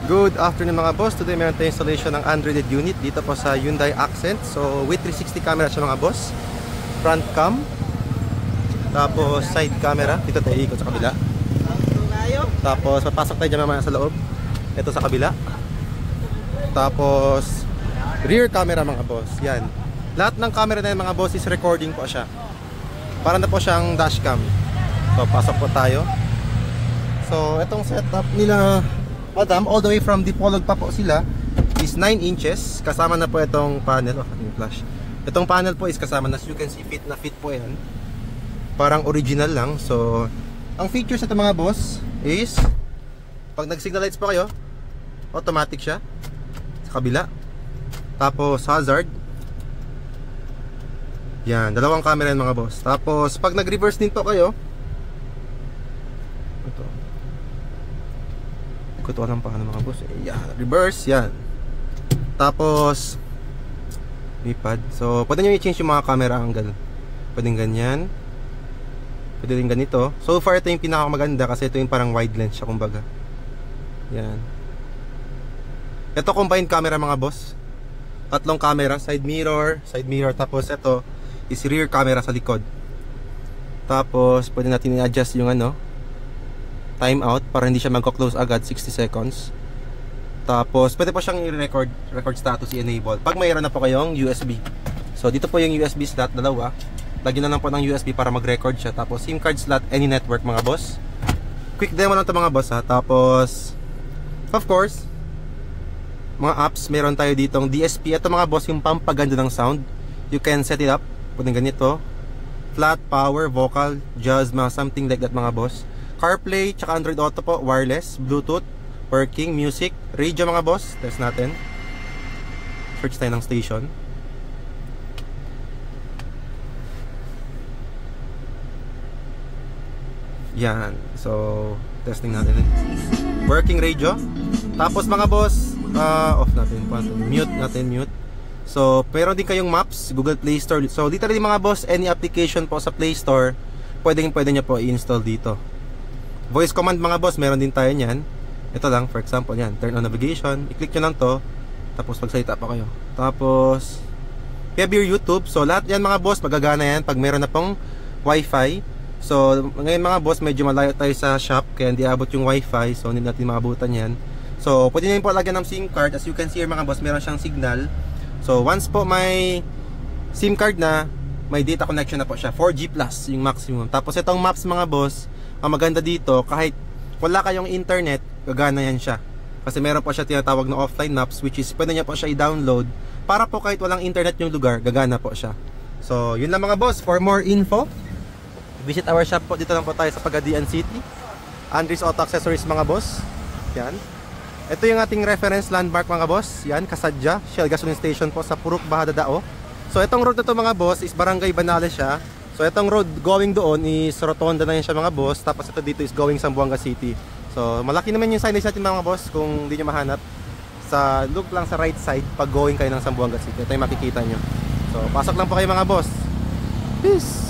Good afternoon mga boss. Today meron tayong installation ng Android unit dito po sa Hyundai Accent. So with 360 camera siya mga boss. Front cam. Tapos side camera. Dito tayo ikot sa kabila. Tapos papasok tayo dyan mamaya sa loob. Ito sa kabila. Tapos rear camera mga boss. Yan. Lahat ng camera na yan mga boss is recording po siya. Para na po siyang dashcam. So pasok po tayo. So itong setup nila Madam, all the way from Dipolog pa po sila is 9 inches. Kasama na po itong panel. Oh, ating flash. Itong panel po is kasama na. As you can see, fit na fit po yan. Parang original lang. So, ang features nito mga boss is pag nag-signal lights po kayo, automatic siya sa kabila. Tapos hazard. Yan, dalawang camera yan mga boss. Tapos pag nag-reverse din po kayo, ito. Ito lang paano mga boss. Yan, reverse, yan. Tapos lipad. So, pwede nyo i-change yung mga camera angle. Pwedeng ganyan. Pwede rin ganito. So far, ito yung pinakamaganda kasi ito yung parang wide lens siya kumbaga. Yan. Ito combined camera mga boss. Tatlong camera, side mirror, tapos ito is rear camera sa likod. Tapos, pwede natin i-adjust yung time out para hindi siya magko-close agad, 60 seconds. Tapos pwede po siyang i-record status, i-enable pag mayroon na po kayong USB. So dito po yung USB slot, dalawa. Lagyan na lang po ng USB para mag-record siya. Tapos SIM card slot, any network mga boss. Quick demo lang to mga boss ha. Tapos of course mga apps, meron tayo ditong DSP. Ito mga boss yung pampaganda ng sound. You can set it up, pwedeng ganito, flat, power, vocal, jazz, mga something like that mga boss. CarPlay, tsaka Android Auto po, wireless, Bluetooth, working, music, radio mga boss. Test natin. Search tayo ng station. Yan. So, testing natin. Working radio. Tapos mga boss, off natin. Mute natin, mute. So, pero din kayong maps, Google Play Store. So, literally mga boss, any application po sa Play Store, pwede nyo po i-install dito. Voice command mga boss, meron din tayo niyan. Ito lang, for example, yan, turn on navigation. I-click nyo lang to. Tapos magsalita pa kayo. Tapos we have your YouTube. So lahat yan mga boss, magagana yan pag meron na pong Wi-Fi. So ngayon mga boss, medyo malayo tayo sa shop, kaya hindi abot yung Wi-Fi. So hindi natin maabutan yan. So pwede nyo po lagyan ng SIM card. As you can see here mga boss, meron siyang signal. So once po may SIM card na, may data connection na po siya, 4G plus yung maximum. Tapos itong maps mga boss, ang maganda dito, kahit wala kayong internet, gagana yan siya. Kasi meron po siya tinatawag na offline maps, which is pwede niya po siya i-download para po kahit walang internet yung lugar, gagana po siya. So yun lang mga boss. For more info, visit our shop po. Dito lang po tayo sa Pagadian City, Andres Auto Accessories mga boss. Yan. Ito yung ating reference landmark mga boss. Yan, Kasadya Shell Gasoline Station po sa Purok, Bahada Dao. So itong road na to mga boss is Barangay Banales siya. So itong road going doon is Rotonda na yan siya mga boss. Tapos ito dito is going Zamboanga City. So malaki naman yung signage natin mga boss. Kung hindi nyo mahanap, sa look lang sa right side pag going kayo ng Zamboanga City, ito yung makikita nyo. So pasok lang po kayo mga boss. Peace!